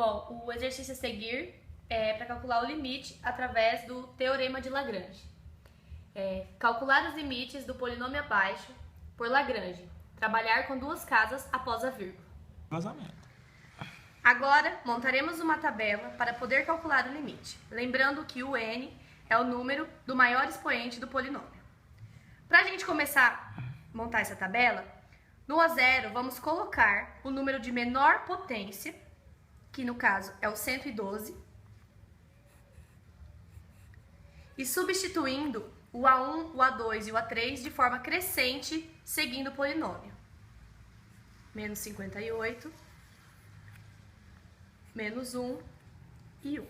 Bom, o exercício a seguir é para calcular o limite através do Teorema de Lagrange. Calcular os limites do polinômio abaixo por Lagrange. Trabalhar com duas casas após a vírgula. Vazamento. Agora, montaremos uma tabela para poder calcular o limite, lembrando que o n é o número do maior expoente do polinômio. Para a gente começar a montar essa tabela, no A0 vamos colocar o número de menor potência, que no caso é o 112, e substituindo o A1, o A2 e o A3 de forma crescente, seguindo o polinômio. Menos 58, menos 1 e 1.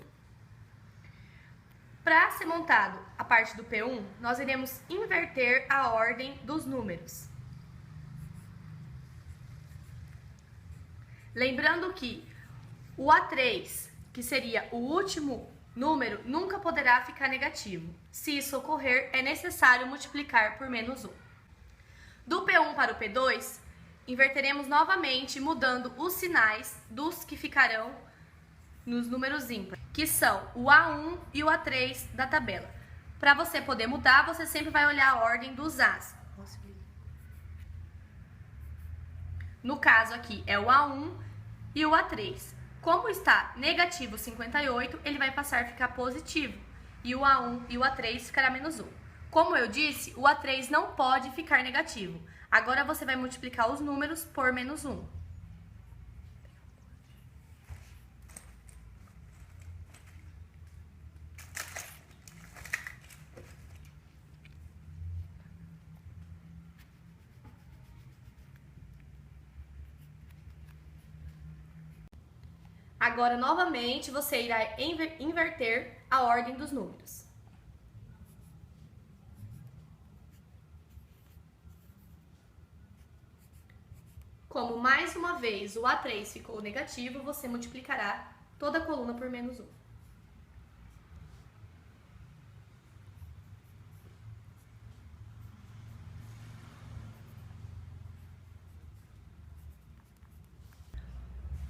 Para ser montado a parte do P1, nós iremos inverter a ordem dos números. Lembrando que o A3, que seria o último número, nunca poderá ficar negativo. Se isso ocorrer, é necessário multiplicar por menos 1. Do P1 para o P2, inverteremos novamente, mudando os sinais dos que ficarão nos números ímpares, que são o A1 e o A3 da tabela. Para você poder mudar, você sempre vai olhar a ordem dos As. No caso aqui é o A1 e o A3. Como está negativo 58, ele vai passar a ficar positivo. E o A1 e o A3 ficará menos 1. Como eu disse, o A3 não pode ficar negativo. Agora você vai multiplicar os números por menos 1. Agora, novamente, você irá inverter a ordem dos números. Como mais uma vez o A3 ficou negativo, você multiplicará toda a coluna por menos 1.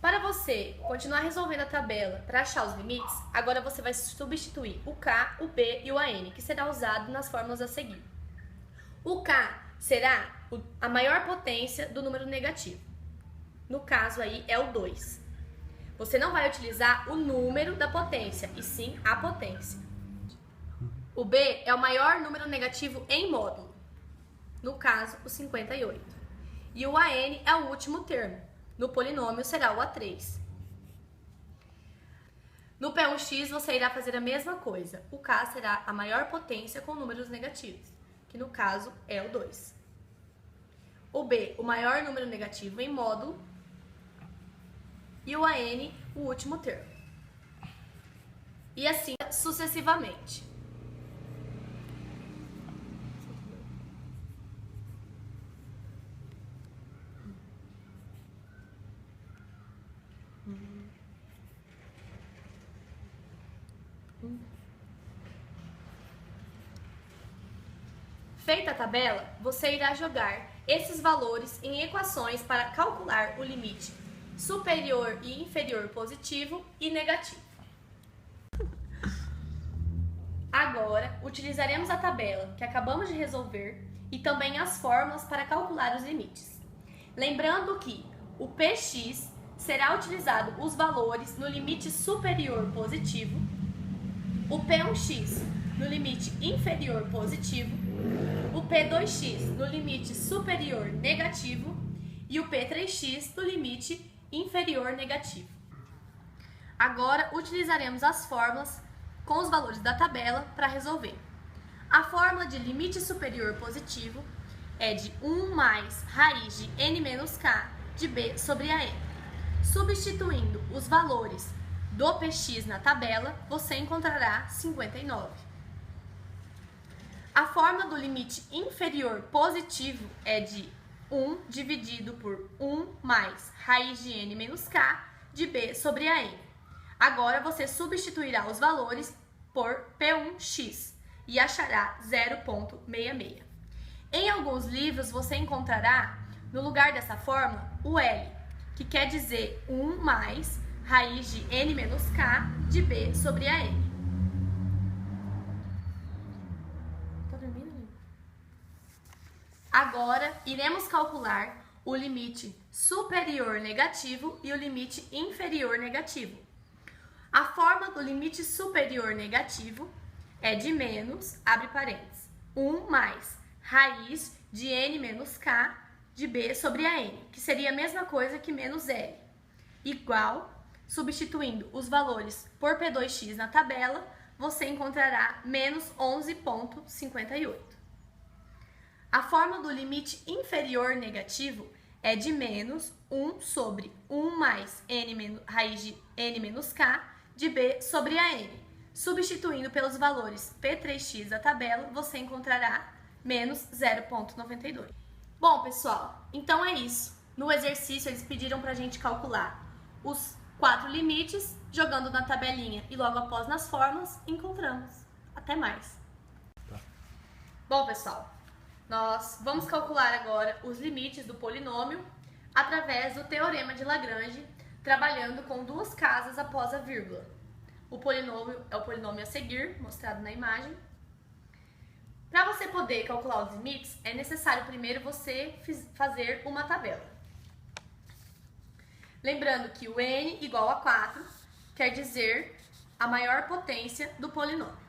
Para você continuar resolvendo a tabela para achar os limites, agora você vai substituir o K, o B e o AN, que será usado nas fórmulas a seguir. O K será a maior potência do número negativo. No caso aí é o 2. Você não vai utilizar o número da potência, e sim a potência. O B é o maior número negativo em módulo. No caso, o 58. E o AN é o último termo. No polinômio será o A3. No P1x você irá fazer a mesma coisa. O K será a maior potência com números negativos, que no caso é o 2. O B, o maior número negativo em módulo. E o AN, o último termo. E assim sucessivamente. Feita a tabela, você irá jogar esses valores em equações para calcular o limite superior e inferior positivo e negativo. Agora, utilizaremos a tabela que acabamos de resolver e também as fórmulas para calcular os limites. Lembrando que o Px será utilizado os valores no limite superior positivo, o P1x no limite inferior positivo, o P2x no limite superior negativo e o P3x no limite inferior negativo. Agora, utilizaremos as fórmulas com os valores da tabela para resolver. A fórmula de limite superior positivo é de 1 mais raiz de n menos k de b sobre a n. Substituindo os valores do Px na tabela, você encontrará 59. A fórmula do limite inferior positivo é de 1 dividido por 1 mais raiz de n menos k de b sobre a n. Agora você substituirá os valores por P1x e achará 0,66. Em alguns livros você encontrará, no lugar dessa fórmula, o L, que quer dizer 1 mais raiz de n menos k de b sobre a n. Tá dormindo? Agora, iremos calcular o limite superior negativo e o limite inferior negativo. A forma do limite superior negativo é de menos, abre parênteses, 1 mais raiz de n menos k de b sobre a n, que seria a mesma coisa que menos L, igual, substituindo os valores por P2x na tabela, você encontrará menos 11,58. A forma do limite inferior negativo é de menos 1 sobre 1 mais raiz de n menos k de b sobre a n. Substituindo pelos valores P3x da tabela, você encontrará menos 0,92. Bom, pessoal, então é isso. No exercício, eles pediram para a gente calcular os 4 limites, jogando na tabelinha e logo após nas fórmulas, encontramos. Até mais. Tá. Bom, pessoal, nós vamos calcular agora os limites do polinômio através do Teorema de Lagrange, trabalhando com duas casas após a vírgula. O polinômio é o polinômio a seguir, mostrado na imagem. Para você poder calcular os limites, é necessário primeiro você fazer uma tabela. Lembrando que o n igual a 4 quer dizer a maior potência do polinômio.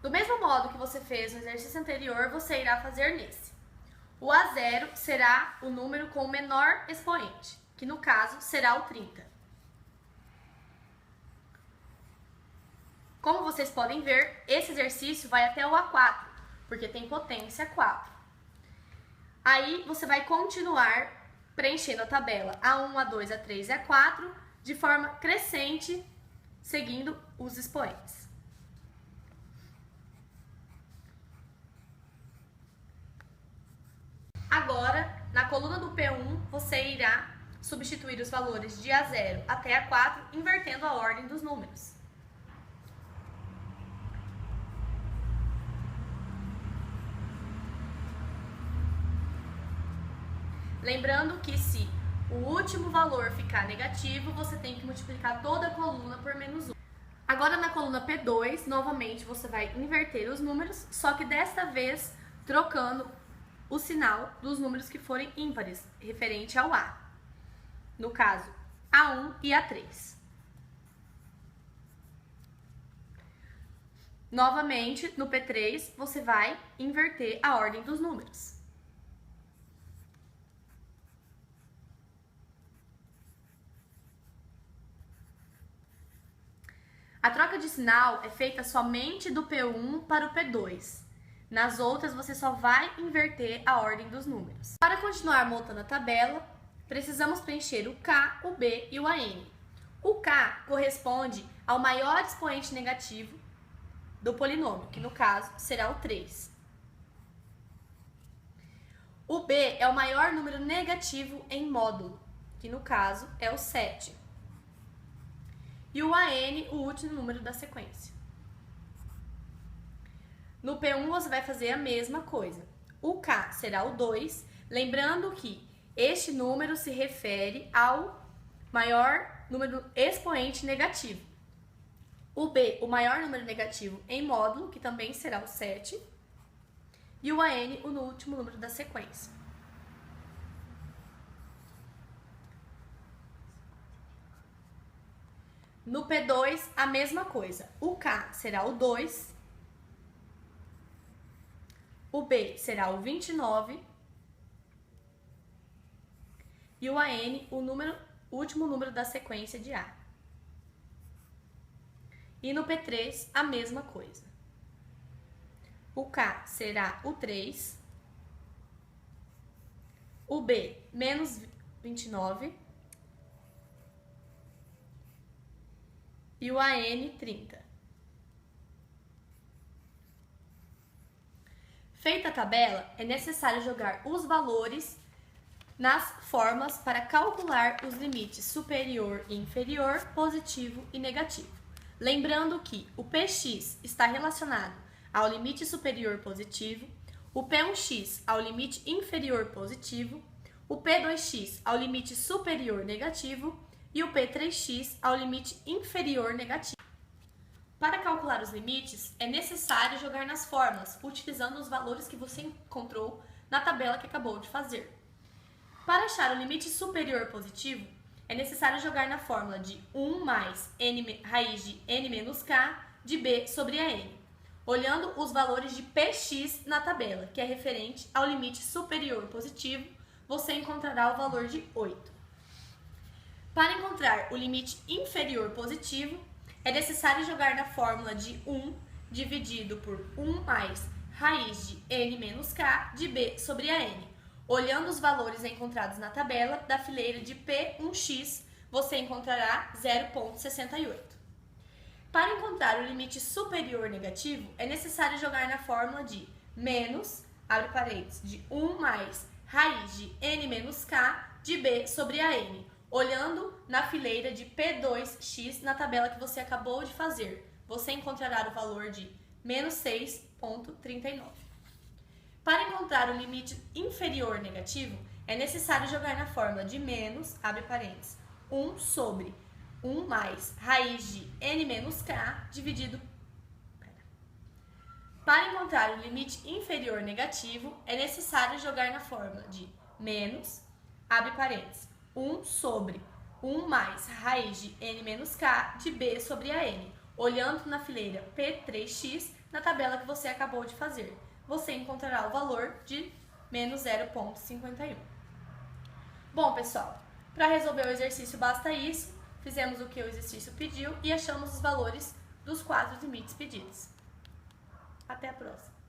Do mesmo modo que você fez no exercício anterior, você irá fazer nesse. O A0 será o número com o menor expoente, que no caso será o 30. Como vocês podem ver, esse exercício vai até o A4, porque tem potência 4. Aí você vai continuar preenchendo a tabela A1, A2, A3 e A4 de forma crescente, seguindo os expoentes. Agora, na coluna do P1, você irá substituir os valores de A0 até A4, invertendo a ordem dos números. Lembrando que se o último valor ficar negativo, você tem que multiplicar toda a coluna por menos 1. Agora na coluna P2, novamente você vai inverter os números, só que desta vez trocando o sinal dos números que forem ímpares, referente ao A. No caso, A1 e A3. Novamente, no P3, você vai inverter a ordem dos números. A troca de sinal é feita somente do P1 para o P2. Nas outras, você só vai inverter a ordem dos números. Para continuar montando a tabela, precisamos preencher o K, o B e o AN. O K corresponde ao maior expoente negativo do polinômio, que no caso será o 3. O B é o maior número negativo em módulo, que no caso é o 7. E o AN, o último número da sequência. No P1 você vai fazer a mesma coisa. O K será o 2, lembrando que este número se refere ao maior número expoente negativo. O B, o maior número negativo em módulo, que também será o 7. E o AN, o último número da sequência. No P2, a mesma coisa. O K será o 2. O B será o 29. E o AN, o último número da sequência de A. E no P3, a mesma coisa. O K será o 3. O B, menos 29. E o AN, 30. Feita a tabela, é necessário jogar os valores nas fórmulas para calcular os limites superior e inferior, positivo e negativo. Lembrando que o Px está relacionado ao limite superior positivo, o P1x ao limite inferior positivo, o P2x ao limite superior negativo e o P3x ao limite inferior negativo. Para calcular os limites, é necessário jogar nas fórmulas, utilizando os valores que você encontrou na tabela que acabou de fazer. Para achar o limite superior positivo, é necessário jogar na fórmula de 1 mais n, raiz de n menos k de b sobre a n, olhando os valores de px na tabela, que é referente ao limite superior positivo, você encontrará o valor de 8. Para encontrar o limite inferior positivo, é necessário jogar na fórmula de 1 dividido por 1 mais raiz de n menos k de b sobre a n. Olhando os valores encontrados na tabela da fileira de P1x, você encontrará 0,68. Para encontrar o limite superior negativo, é necessário jogar na fórmula de menos, abre parênteses, de 1 mais raiz de n menos k de b sobre a n, olhando na fileira de P2x na tabela que você acabou de fazer. Você encontrará o valor de menos 6,39. Para encontrar o limite inferior negativo, é necessário jogar na fórmula de menos, abre parênteses, 1 sobre 1 mais raiz de n menos k dividido... Para encontrar o limite inferior negativo, é necessário jogar na fórmula de menos, abre parênteses, 1 sobre 1 mais raiz de n menos k de b sobre a n, olhando na fileira P3x na tabela que você acabou de fazer. Você encontrará o valor de menos 0,51. Bom, pessoal, para resolver o exercício basta isso. Fizemos o que o exercício pediu e achamos os valores dos 4 limites pedidos. Até a próxima!